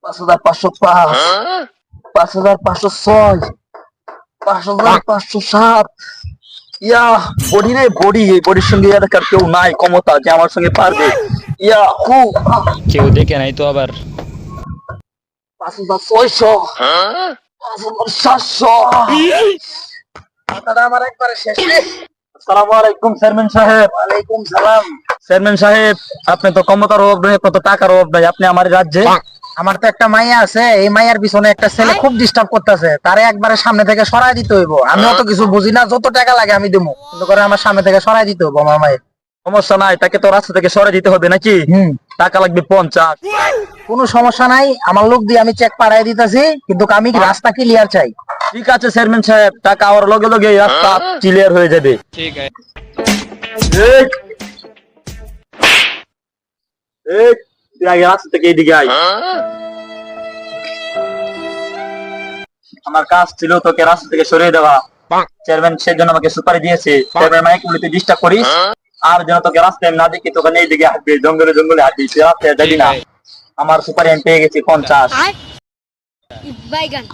5,505, 5,506, 5,507। ইয়া body রে body, এই বডির সঙ্গে আর কেউ নাই ক্ষমতা যে আমার সঙ্গে পারবে। ইয়া হু কেউ দেখে নাই তো আবার। 5,600, 5,700। মাথাটা আমার একবারে শেষ রে। আসসালামু আলাইকুম চেয়ারম্যান সাহেব। ওয়ালাইকুম সালাম। চেয়ারম্যান সাহেব, আপনি তো ক্ষমতার অভাব নেই, কত টাকার অভাব নাই, আপনি আমার রাজ্যে। আমার তো একটা মাইয়া আছে, এই মাইয়ার পিছনে একটা ছেলে খুব ডিস্টার্ব করতেছে, তারে একবারে সামনে থেকে সরাই দিতে হইব। আমি অত কিছু বুঝি না, যত টাকা লাগে আমি দেবো, কিন্তু করে আমার সামনে থেকে সরাই দিতে হইব আমার মায়ের। সমস্যা নাই, তাকে তো রাস্তা থেকে সরে দিতে হবে নাকি? টাকা লাগবে 50। কোনো সমস্যা নাই, আমার লোক দিয়ে আমি চেক পাঠাই দিতেছি, কিন্তু আমি রাস্তা ক্লিয়ার চাই। ঠিক আছে চেয়ারম্যান সাহেব, টাকা আওয়ার লগে লগে এই রাস্তা ক্লিয়ার হয়ে যাবে। ঠিক আছে। এই, এই, তুই আগে রাস্তা থেকে এইদিকে আয়। আমার কাজ ছিল তোকে রাস্তা থেকে সরিয়ে দেওয়া। চেয়ারম্যান সেজন্য আমাকে সুপারি দিয়েছে। চেয়ারম্যান মাইক বলে তুই ডিস্টার্ব করিস, আর যেন তোকে রাস্তায় না দেখি, তোকে এইদিকে হাঁটবি, জঙ্গলে জঙ্গলে হাঁটবি, তুই রাস্তায় যাবি না। আমার সুপারি আমি পেয়ে গেছি 50। বাইগান।